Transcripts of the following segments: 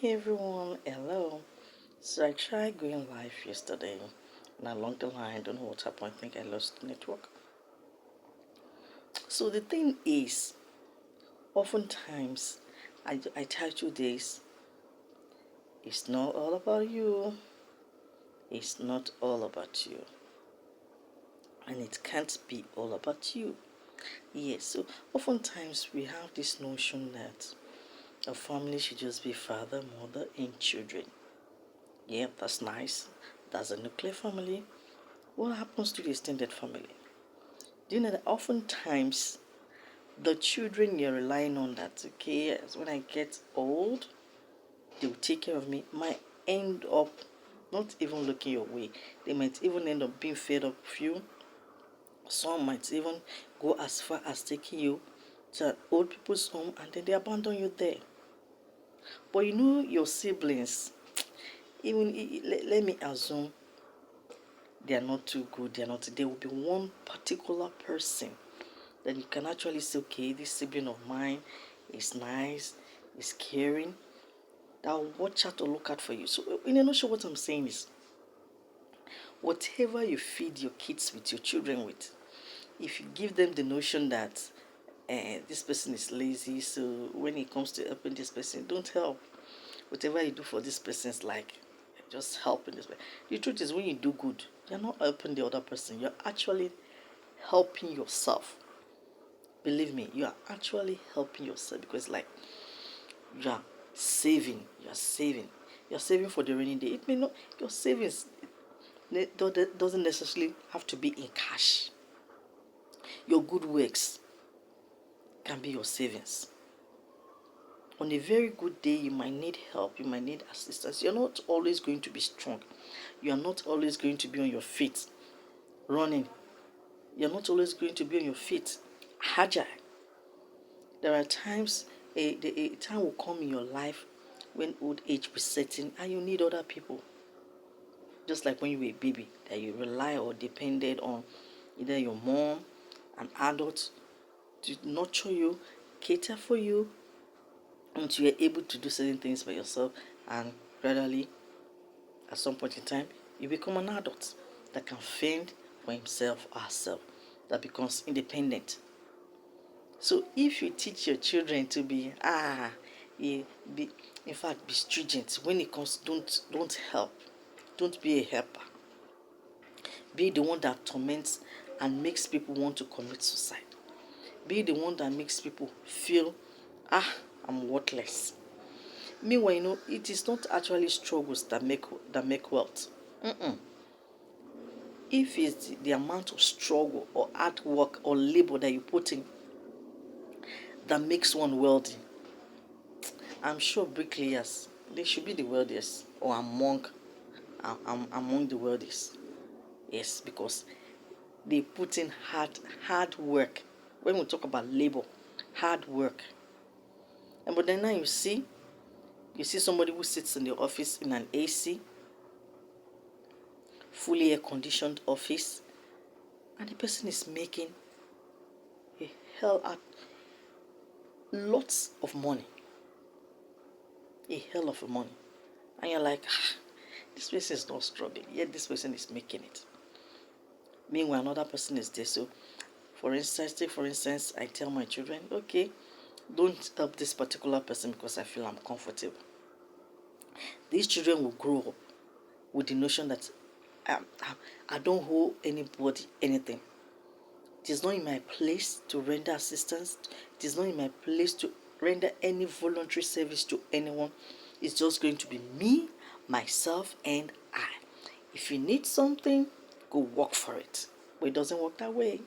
Hey everyone, hello. So I tried going live yesterday and along the line, I don't know what happened. I think I lost network. So the thing is, oftentimes I title this, it's not all about you, it's not all about you, and it can't be all about you. Yes, so oftentimes we have this notion that a family should just be father, mother, and children. Yeah, that's nice. That's a nuclear family. What happens to the extended family? Do you know that oftentimes the children you're relying on that, okay, yes, when I get old, they'll take care of me, might end up not even looking your way. They might even end up being fed up with you. Some might even go as far as taking you to an old people's home and then they abandon you there. But you know, your siblings, even let me assume they are not too good, they are not, there will be one particular person that you can actually say, okay, this sibling of mine is nice, is caring, that will watch out or look out for you. So, in a nutshell, what I'm saying is, whatever you feed your kids with, your children with, if you give them the notion that this person is lazy, so when it comes to helping this person, don't help. Whatever you do for this person's like, just helping this person. The truth is, when you do good, you're not helping the other person, you're actually helping yourself. Believe me, you are actually helping yourself because, like, you are saving, you're saving for the rainy day. It may not, your savings doesn't necessarily have to be in cash. Your good works can be your savings. On a very good day, you might need help, you might need assistance. You're not always going to be strong, you are not always going to be on your feet running, you're not always going to be on your feet agile. There are times, a time will come in your life when old age will set in and you need other people. Just like when you were a baby, that you rely or depended on either your mom, an adult, to nurture you, cater for you, until you're able to do certain things by yourself. And gradually, at some point in time, you become an adult that can fend for himself or herself, that becomes independent. So if you teach your children to be be in fact be stringent when it comes, don't help, don't be a helper, be the one that torments and makes people want to commit suicide, be the one that makes people feel I'm worthless. Meanwhile, you know, it is not actually struggles that make wealth. If it's the amount of struggle or hard work or labor that you put in that makes one wealthy, I'm sure bricklayers, they should be the wealthiest or among the wealthiest. Yes, because they put in hard work. When we talk about labor, hard work. And but then now you see somebody who sits in the office in an AC, fully air conditioned office, and the person is making a hell out lots of money. A hell of a money. And you're like, this person is not struggling, yet this person is making it. Meanwhile, another person is there. So for instance, I tell my children, okay, don't help this particular person because I feel I'm comfortable. These children will grow up with the notion that I don't owe anybody anything. It is not in my place to render assistance. It is not in my place to render any voluntary service to anyone. It's just going to be me, myself, and I. If you need something, go work for it. But it doesn't work that way.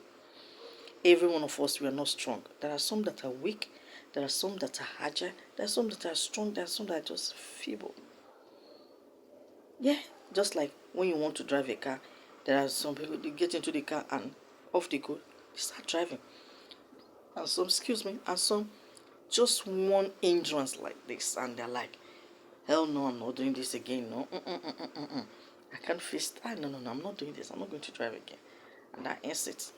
Every one of us, we are not strong. There are some that are weak. There are some that are agile. There are some that are strong. There are some that are just feeble. Yeah, just like when you want to drive a car, there are some people, they get into the car and off they go. They start driving. And some, excuse me, and some just one hindrance like this and they're like, hell no, I'm not doing this again. No, I can't face that. No, I'm not doing this. I'm not going to drive again. And that ends it.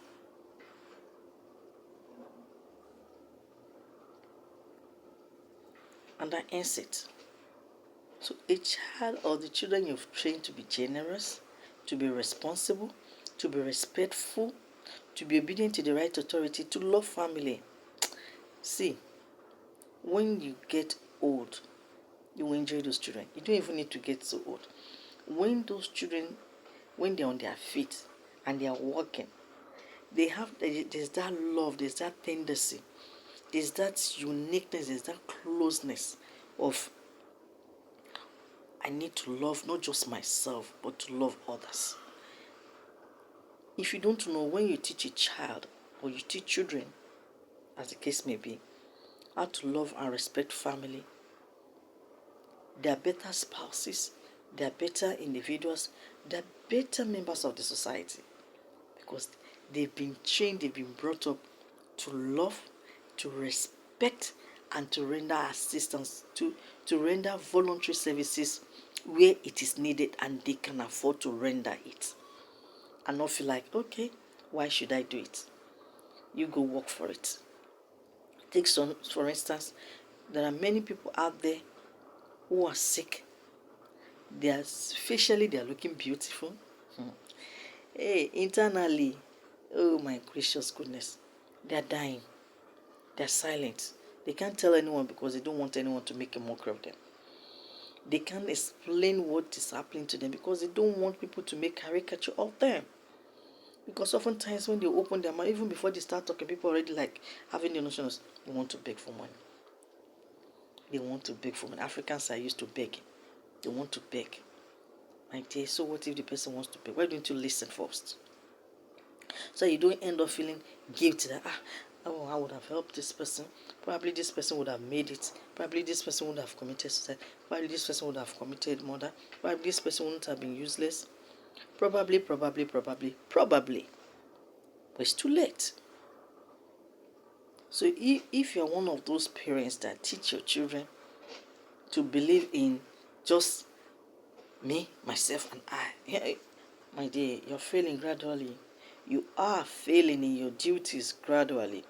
And that ends it. So a child or the children you've trained to be generous, to be responsible, to be respectful, to be obedient to the right authority, to love family. See, when you get old, you will enjoy those children. You don't even need to get so old. When those children, when they're on their feet and they are walking, there's that love, there's that tendency, there's that uniqueness, there's that closeness of I need to love not just myself, but to love others. If you don't know, when you teach a child or you teach children, as the case may be, how to love and respect family, they are better spouses, they are better individuals, they are better members of the society because they've been trained, they've been brought up to love, to respect, and to render assistance, to render voluntary services where it is needed and they can afford to render it. And not feel like, okay, why should I do it? You go work for it. Take some, for instance, there are many people out there who are sick. They are facially, they are looking beautiful. Hey, internally, oh my gracious goodness, they are dying. They are silent. They can't tell anyone because they don't want anyone to make a mockery of them. They can't explain what is happening to them because they don't want people to make caricature of them. Because oftentimes when they open their mouth, even before they start talking, people already like having the notion of they want to beg for money. They want to beg for money. Africans are used to begging. They want to beg. My dear, so what if the person wants to beg? Why don't you listen first? So you don't end up feeling guilty that, oh, I would have helped this person. Probably this person would have made it. Probably this person would have committed suicide. Probably this person would have committed murder. Probably this person wouldn't have been useless. Probably. But it's too late. So if you're one of those parents that teach your children to believe in just me, myself, and I, my dear, you're failing gradually. You are failing in your duties gradually.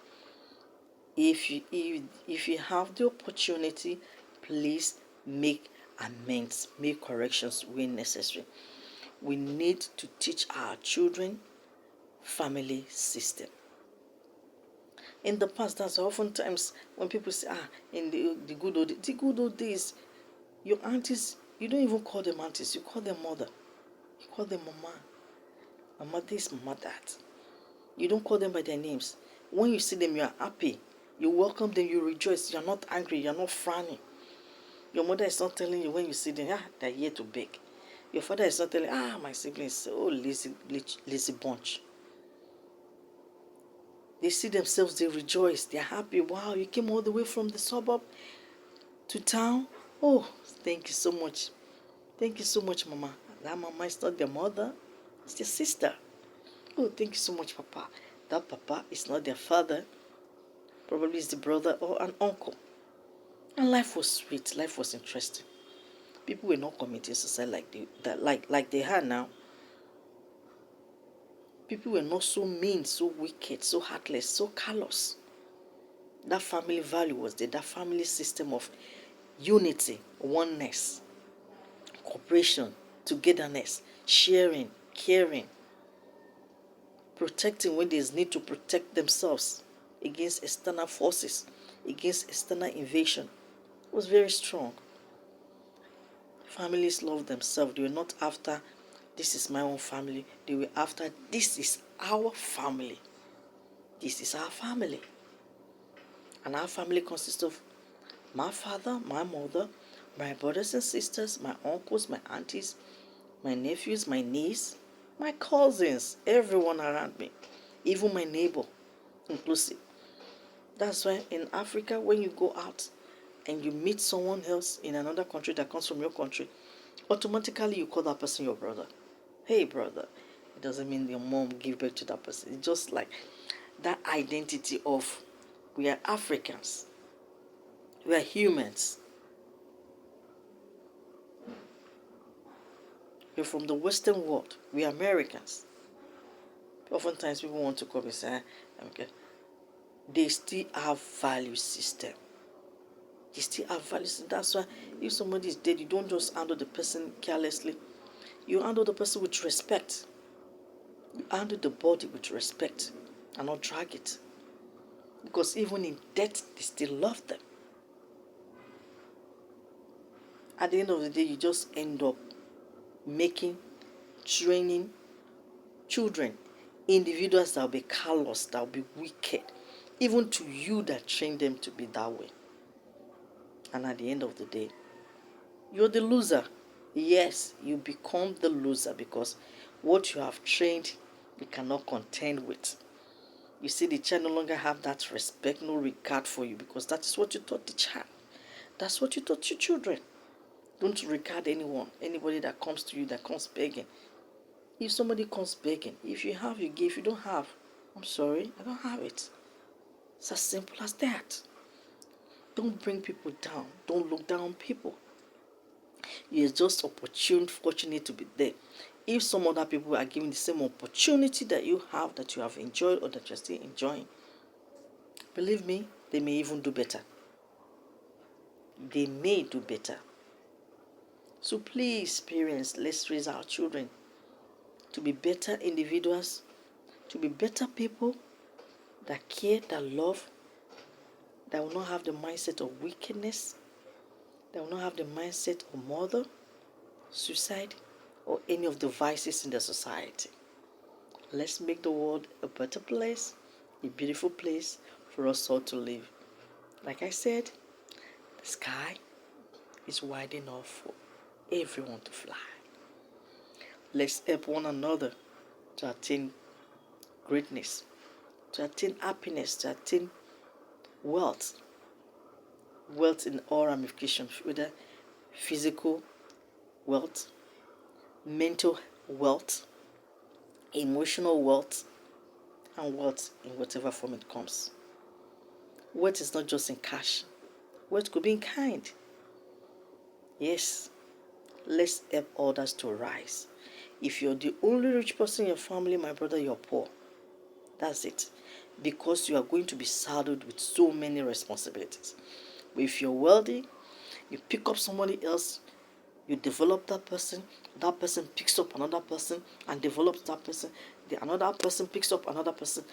If you have the opportunity, please make amends, make corrections when necessary. We need to teach our children family system. In the past, that's oftentimes when people say, in the good old days, your aunties, you don't even call them aunties, you call them mother. You call them mama. Mama this, mama that. You don't call them by their names. When you see them, you are happy. You welcome them, you rejoice. You're not angry, you're not frowning. Your mother is not telling you when you see them, they're here to beg. Your father is not telling, my siblings, lazy bunch. They see themselves, they rejoice, they're happy. Wow, you came all the way from the suburb to town. Oh, thank you so much. Thank you so much, Mama. That Mama is not their mother, it's their sister. Oh, thank you so much, Papa. That Papa is not their father. Probably it's the brother or an uncle. And life was sweet, life was interesting. People were not committing suicide like they are now. People were not so mean, so wicked, so heartless, so callous. That family value was there, that family system of unity, oneness, cooperation, togetherness, sharing, caring, protecting when there's need to protect themselves against external forces, against external invasion. It was very strong. Families loved themselves. They were not after, this is my own family. They were after, this is our family. This is our family. And our family consists of my father, my mother, my brothers and sisters, my uncles, my aunties, my nephews, my niece, my cousins, everyone around me, even my neighbor, inclusive. That's why in Africa, when you go out and you meet someone else in another country that comes from your country, automatically you call that person your brother. Hey, brother. It doesn't mean your mom gave birth to that person. It's just like that identity of we are Africans. We are humans. We're from the Western world. We are Americans. Oftentimes people want to come and say, okay. They still have value system. They still have values. That's why if somebody is dead, you don't just handle the person carelessly. You handle the person with respect. You handle the body with respect and not drag it. Because even in death, they still love them. At the end of the day, you just end up training children, individuals that will be callous, that will be wicked, even to you that trained them to be that way. And at the end of the day, you're the loser. Yes, you become the loser because what you have trained, you cannot contend with. You see, the child no longer have that respect, no regard for you, because that is what you taught the child. That's what you taught your children. Don't regard anyone, anybody that comes to you, that comes begging. If somebody comes begging, if you have, you give. If you don't have, I'm sorry, I don't have it. It's as simple as that. Don't bring people down. Don't look down on people. You're just fortunate to be there. If some other people are given the same opportunity that you have enjoyed, or that you're still enjoying, believe me, they may even do better. They may do better. So please, parents, let's raise our children to be better individuals, to be better people that care, that love, that will not have the mindset of wickedness, that will not have the mindset of murder, suicide, or any of the vices in the society. Let's make the world a better place, a beautiful place for us all to live. Like I said, the sky is wide enough for everyone to fly. Let's help one another to attain greatness, to attain happiness, to attain wealth. Wealth in all ramifications, whether physical wealth, mental wealth, emotional wealth, and wealth in whatever form it comes. Wealth is not just in cash. Wealth could be in kind. Yes, let's help others to rise. If you're the only rich person in your family, my brother, you're poor. That's it. Because you are going to be saddled with so many responsibilities. But if you're wealthy, you pick up somebody else, you develop that person picks up another person and develops that person, another person picks up another person.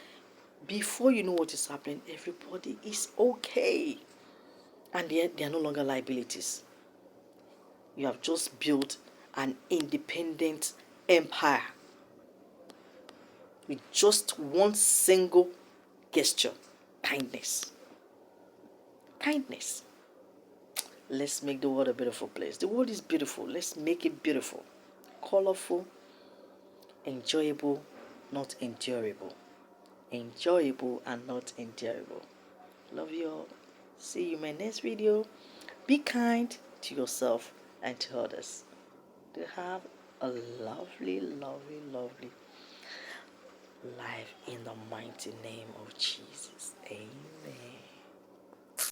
Before you know what is happening, everybody is okay. And they are no longer liabilities. You have just built an independent empire with just one single gesture: kindness. Kindness. Let's make the world a beautiful place. The world is beautiful. Let's make it beautiful, colorful, enjoyable, not endurable. Enjoyable and not endurable. Love you all. See you in my next video. Be kind to yourself and to others. To have a lovely, lovely, lovely life in the mighty name of Jesus. Amen.